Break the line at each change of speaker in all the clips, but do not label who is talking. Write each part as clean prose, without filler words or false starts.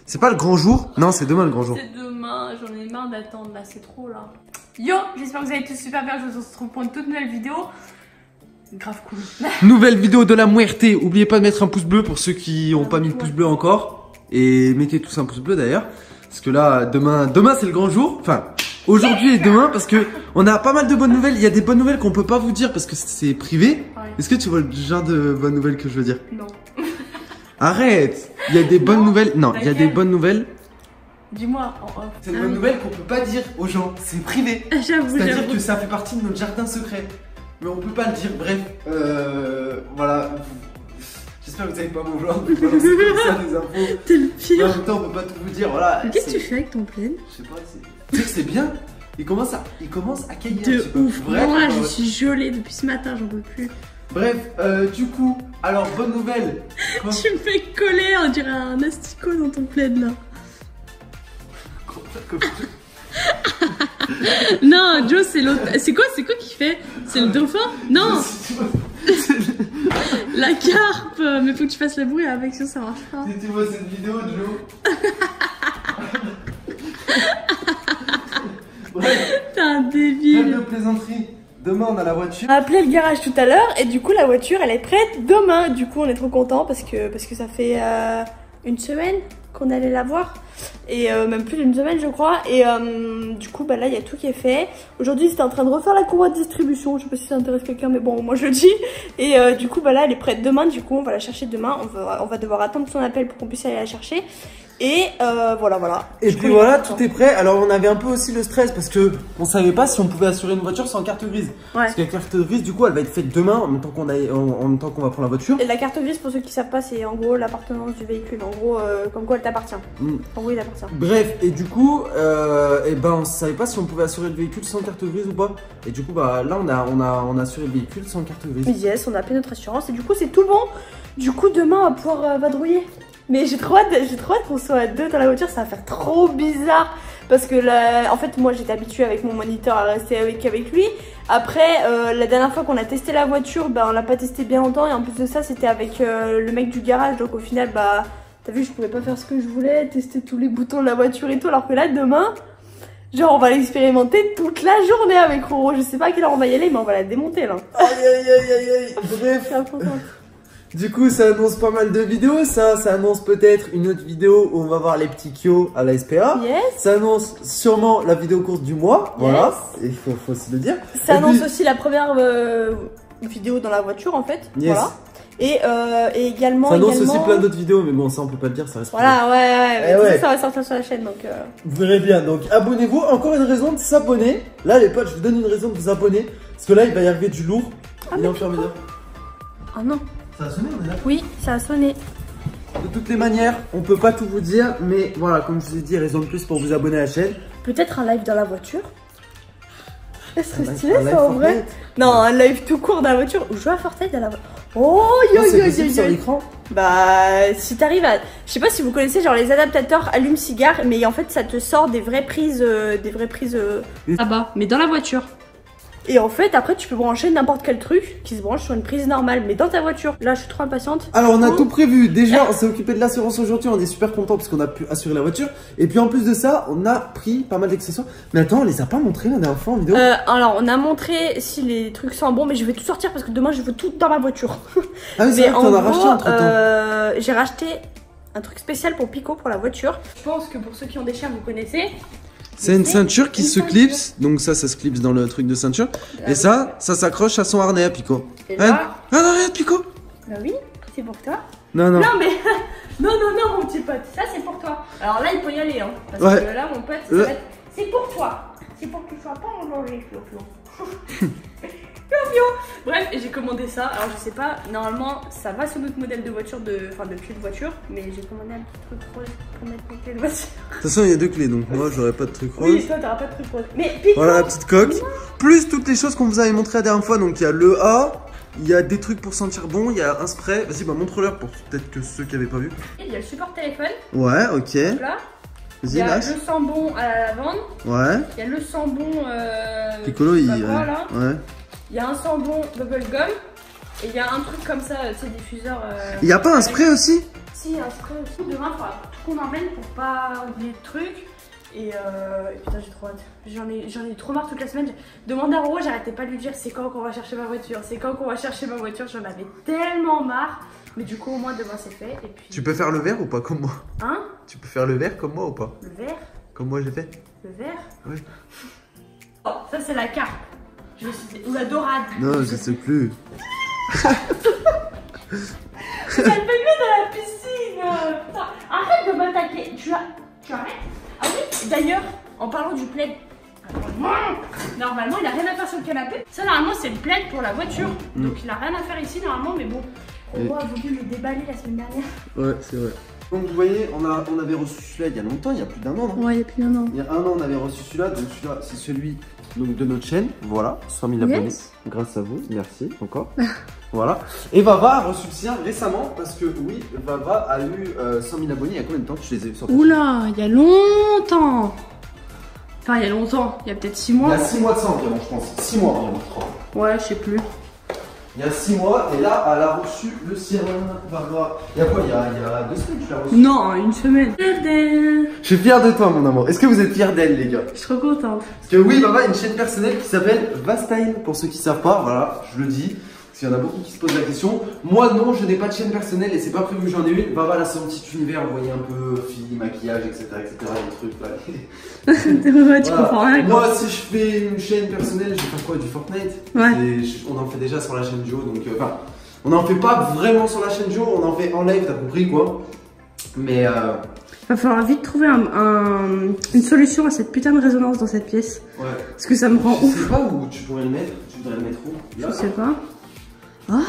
C'est pas le grand jour? Non, c'est demain le grand jour.
C'est demain, j'en ai marre d'attendre là, c'est trop là. Yo, j'espère que vous allez tous super bien, je vous retrouve pour une toute nouvelle vidéo. Grave cool.
Nouvelle vidéo de la muerte. Oubliez pas de mettre un pouce bleu pour ceux qui n'ont pas mis le pouce bleu encore. Et mettez tous un pouce bleu d'ailleurs. Parce que là, demain c'est le grand jour. Enfin, aujourd'hui et demain, parce que on a pas mal de bonnes nouvelles. Il y a des bonnes nouvelles qu'on peut pas vous dire parce que c'est privé. Ouais. Est-ce que tu vois le genre de bonnes nouvelles que je veux dire?
Non.
Arrête. Il y a des bonnes nouvelles. Non, il y a des bonnes nouvelles.
Dis-moi en off.
C'est une bonne nouvelle qu'on peut pas dire aux gens. C'est privé.
J'avoue.
C'est-à-dire que ça fait partie de notre jardin secret. Mais on peut pas le dire. Bref, voilà. J'espère que vous n'allez pas m'en vouloir de balancer comme ça des infos.
T'es le pire.
Mais en même temps, on peut pas tout vous dire. Voilà.
Qu'est-ce que tu fais avec ton plaid?
Je sais pas. Tu sais que c'est bien. Il commence à cailler.
De ouf.
Bref,
Moi, je suis gelée depuis ce matin, j'en peux plus.
Bref, du coup, alors bonne nouvelle.
Tu me fais coller, on dirait un asticot dans ton plaid là. Non, Joe, c'est l'autre. C'est quoi qui fait? C'est le dauphin? Non. La carpe. Mais faut que tu fasses le bruit avec, sinon ça marche pas.
Si tu vois cette vidéo, Joe. Bref.
T'es un débile.
Trêve de plaisanterie. Demain, on a la voiture.
On a appelé le garage tout à l'heure et du coup la voiture elle est prête demain. Du coup on est trop content parce que ça fait une semaine qu'on allait la voir et même plus d'une semaine je crois. Et du coup bah là il y a tout qui est fait. Aujourd'hui c'était en train de refaire la courroie de distribution. Je sais pas si ça intéresse quelqu'un mais bon moi je le dis. Et du coup bah là elle est prête demain. Du coup on va la chercher demain. On va devoir attendre son appel pour qu'on puisse aller la chercher. Et voilà.
Et puis voilà, tout est prêt. Alors on avait un peu aussi le stress parce que on savait pas si on pouvait assurer une voiture sans carte grise. Ouais. Parce que la carte grise, du coup, elle va être faite demain en même temps qu'on va prendre la voiture.
Et la carte grise, pour ceux qui savent pas, c'est en gros l'appartenance du véhicule. En gros, comme quoi elle t'appartient. En gros, il t'appartient.
Bref, et du coup, et ben on savait pas si on pouvait assurer le véhicule sans carte grise ou pas. Et du coup, bah là on a assuré le véhicule sans carte grise.
Yes, on a payé notre assurance et du coup c'est tout bon. Du coup demain on va pouvoir vadrouiller. Mais j'ai trop hâte qu'on soit à deux dans la voiture, ça va faire trop bizarre. Parce que là, en fait, moi j'étais habituée avec mon moniteur à rester avec lui. Après, la dernière fois qu'on a testé la voiture, bah on l'a pas testé bien longtemps. Et en plus de ça, c'était avec le mec du garage. Donc au final, bah t'as vu, je pouvais pas faire ce que je voulais, tester tous les boutons de la voiture et tout. Alors que là, demain, genre on va l'expérimenter toute la journée avec Roro. Je sais pas à quelle heure on va y aller, mais on va la démonter là.
Aïe. Bref. Du coup, ça annonce pas mal de vidéos. Ça annonce peut-être une autre vidéo où on va voir les petits Kyo à la SPA.
Yes.
Ça annonce sûrement la vidéo course du mois. Yes. Voilà, il faut aussi le dire.
Ça annonce aussi la première vidéo dans la voiture en fait. Yes. Voilà. Et également.
Ça annonce aussi plein d'autres vidéos, mais bon, ça on peut pas le dire, ça reste.
Voilà, ouais. Ça va sortir sur la chaîne donc.
Vous verrez bien. Donc abonnez-vous. Encore une raison de s'abonner. Là, les potes, je vous donne une raison de vous abonner. Parce que là, il va y arriver du lourd. Il est enfermé là.
Ah non.
Ça a sonné, on est là?
Oui, ça a sonné.
De toutes les manières, on peut pas tout vous dire, mais voilà, comme je vous ai dit, raison de plus pour vous abonner à la chaîne.
Peut-être un live dans la voiture. Ça serait stylé ça en vrai. Non, un live tout court dans la voiture. Ou jouer à Fortnite dans la voiture. Oh yo.
Sur l'écran.
Bah, si t'arrives à. Je sais pas si vous connaissez genre les adaptateurs allume-cigare, mais en fait ça te sort des vraies prises. Ah bah, mais dans la voiture. Et en fait, après, tu peux brancher n'importe quel truc qui se branche sur une prise normale, mais dans ta voiture. Là, je suis trop impatiente.
Alors, on a tout prévu. Déjà, on s'est occupé de l'assurance aujourd'hui. On est super content parce qu'on a pu assurer la voiture. Et puis, en plus de ça, on a pris pas mal d'accessoires. Mais attends, on les a pas montrés la dernière fois en vidéo.
Alors, on a montré si les trucs sont bons, mais je vais tout sortir parce que demain, je veux tout dans ma voiture.
Ah oui, c'est vrai que t'en as racheté entre temps.
J'ai racheté un truc spécial pour Pico pour la voiture. Je pense que pour ceux qui ont des chiens, vous connaissez.
C'est une ceinture qui se clipse, donc ça se clipse dans le truc de ceinture. Et ça s'accroche à son harnais à Pico.
Et là...
Ah non, regarde Pico.
Bah oui, c'est pour toi.
Non.
Non mais, non mon petit pote, ça c'est pour toi. Alors là il peut y aller hein, parce que là mon pote, c'est pour toi. C'est pour que tu sois pas en danger, Fio. Bref, j'ai commandé ça. Alors je sais pas, normalement ça va sur notre modèle de voiture, de clé de voiture, mais j'ai commandé un petit truc rose pour mettre mes clés de voiture.
De toute façon, il y a deux clés, donc moi j'aurais pas de truc rose.
Oui, toi t'auras pas de truc rose. Mais Pico,
voilà la petite coque, plus toutes les choses qu'on vous avait montré la dernière fois. Donc il y a le A, il y a des trucs pour sentir bon, il y a un spray. Vas-y, bah montre-leur pour peut-être que ceux qui avaient pas vu.
Il y a le support téléphone.
Ouais, ok.
Là.
Il
y a le sambon à la lavande.
Ouais.
Il y a le sambon.
Piccolo, il.
Ouais. Il y a un sambon bubblegum et il y a un truc comme ça, tu sais, diffuseur.
Il n'y a pas un spray aussi?
Si, après, demain, il faudra tout qu'on emmène pour pas oublier de trucs. Et putain, j'ai trop hâte. J'en ai trop marre toute la semaine. Demande à Roro, j'arrêtais pas de lui dire c'est quand qu'on va chercher ma voiture, c'est quand qu'on va chercher ma voiture. J'en avais tellement marre. Mais du coup, au moins demain c'est fait. Et puis...
Tu peux faire le vert ou pas comme moi?
Hein?
Tu peux faire le vert comme moi ou pas?
Le vert?
Comme moi j'ai fait?
Le vert?
Oui.
Oh, ça c'est la carpe. Ou la dorade.
Non, je sais plus.
Ça te fait mieux dans la piscine. Putain. Arrête de m'attaquer. Tu arrêtes? Ah oui, d'ailleurs, en parlant du plaid, normalement il a rien à faire sur le canapé. Ça normalement c'est le plaid pour la voiture. Donc il a rien à faire ici normalement, mais bon. On a voulu le déballer la semaine dernière.
Ouais, c'est vrai. Donc vous voyez, on avait reçu celui-là il y a longtemps, il y a plus d'un an, non?
Ouais, il y a plus d'un an.
Il y a un an on avait reçu celui-là, donc celui-là c'est celui donc, de notre chaîne, voilà, 100 000 abonnés, grâce à vous, merci encore. Voilà. Et Vava a reçu le sien récemment parce que oui, Vava a eu 100 000 abonnés il y a combien de temps que tu les as eu sur ta chaîne?
Oula, il y a longtemps. Enfin, il y a longtemps, il y a peut-être 6 mois.
Il y a 6 mois de ça environ, je pense. 6 mois environ, je crois.
Ouais, je sais plus.
Il y a 6 mois, et là, elle a reçu le sien. Vava. Il y a quoi? Il y a 2 semaines que tu l'as reçu?
Non, une semaine.
Je suis fier de toi, mon amour. Est-ce que vous êtes fiers d'elle, les gars?
Je suis trop contente.
Parce que oui, Vava a une chaîne personnelle qui s'appelle Vastyle, pour ceux qui savent pas, voilà, je le dis. Parce qu'il y en a beaucoup qui se posent la question. Moi, non, je n'ai pas de chaîne personnelle et c'est pas prévu que j'en ai une. Vava, là, c'est un petit univers, vous voyez un peu fille, maquillage, etc. Les trucs, là.
Tu comprends rien.
Moi, si je fais une chaîne personnelle, je vais faire quoi? Du Fortnite?
Ouais.
On en fait déjà sur la chaîne Joe, donc enfin, on en fait pas vraiment sur la chaîne Joe, on en fait en live, t'as compris quoi. Mais
va falloir vite trouver une solution à cette putain de résonance dans cette pièce.
ouais.
Parce que ça me rend ouf.
Je sais pas où tu pourrais le mettre. Tu voudrais le mettre où? Là,
je sais pas. Ah.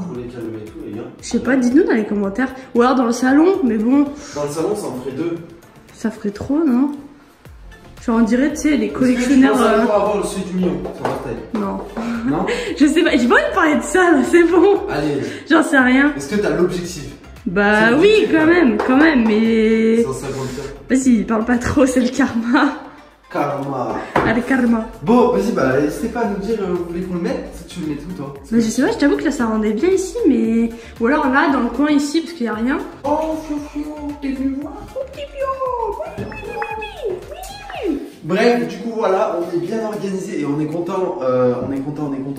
pour les calmer et tout, les gars.
Je sais pas, dites-nous dans les commentaires. Ou alors dans le salon, mais bon.
Dans le salon, ça en ferait 2.
Ça ferait trop, non? Genre on dirait, tu sais, les collectionneurs.
Est-ce que tu penses avoir le celui du million sur Vastyle?
Non.
Non?
Je sais pas, j'ai pas envie de parler de ça là, c'est bon.
Allez.
J'en sais rien.
Est-ce que t'as l'objectif?
Bah oui, quand même, mais.
150.
Vas-y, parle pas trop, c'est le karma.
Karma.
Allez, karma.
Bon, vas-y, bah, n'hésitez pas à nous dire où vous voulez qu'on le mette. Tu le mets où, toi?
Bah, je sais pas, je t'avoue que là ça rendait bien ici, mais. Ou alors là, dans le coin ici, parce qu'il y a rien.
Oh, Fiofio, t'es venu voir?
Oh, petit Fio. Oui.
Bref, du coup voilà, on est bien organisé et on est content,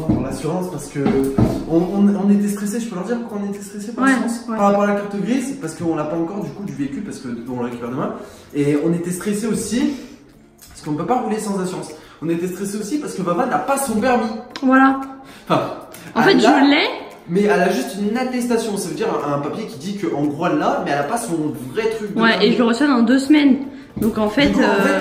pour l'assurance parce que on était stressé. Je peux leur dire pourquoi on était stressé par l'assurance par rapport à la carte grise, parce qu'on l'a pas encore du coup du véhicule parce que on le récupère demain. Et on était stressé aussi parce qu'on peut pas rouler sans assurance. On était stressé aussi parce que Vava n'a pas son permis.
Voilà.
Enfin,
en fait, je l'ai.
Mais elle a juste une attestation, ça veut dire un papier qui dit qu'en gros elle l'a, mais elle a pas son vrai truc de permis.
Et je le reçois dans 2 semaines. Donc en fait,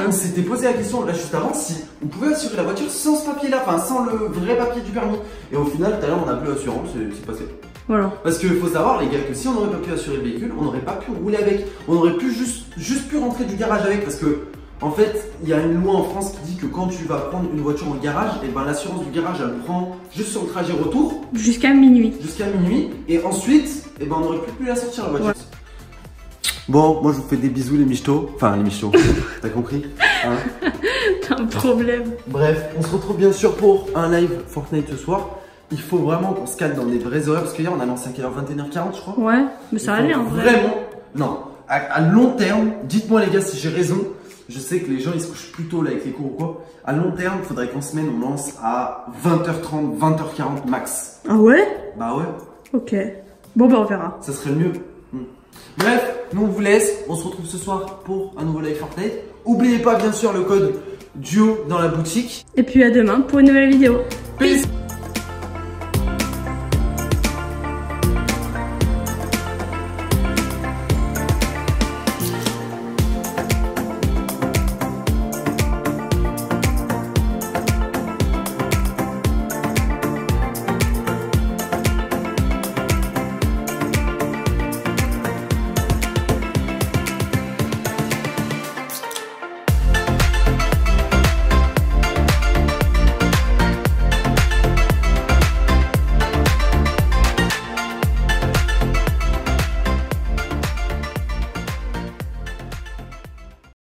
on s'était posé la question là juste avant si on pouvait assurer la voiture sans ce papier là, enfin sans le vrai papier du permis. Et au final, tout à l'heure on n'a plus l'assurance, c'est passé.
Voilà.
Parce qu'il faut savoir les gars que si on n'aurait pas pu assurer le véhicule, on n'aurait pas pu rouler avec. On aurait pu juste pu rentrer du garage avec parce que en fait, il y a une loi en France qui dit que quand tu vas prendre une voiture en garage, et ben l'assurance du garage elle prend juste sur le trajet retour.
Jusqu'à minuit.
Jusqu'à minuit. Et ensuite, et ben on n'aurait plus pu la sortir la voiture. Ouais. Bon, moi je vous fais des bisous les michtos. Enfin les michtos, t'as compris hein?
T'as un problème.
Bref, on se retrouve bien sûr pour un live Fortnite ce soir. Il faut vraiment qu'on se calme dans des vrais horaires parce qu'hier on a lancé à quelle heure? 21h40 je crois.
Ouais, mais ça allait en vrai.
Vraiment, non, à long terme, dites-moi les gars si j'ai raison. Je sais que les gens ils se couchent plus tôt là avec les cours ou quoi. À long terme, il faudrait qu'en semaine on lance à 20h30, 20h40 max.
Ah ouais?
Bah ouais.
Ok. Bon bah on verra.
Ça serait le mieux. Bref, nous on vous laisse. On se retrouve ce soir pour un nouveau live Fortnite. Oubliez pas bien sûr le code DUO dans la boutique.
Et puis à demain pour une nouvelle vidéo.
Peace.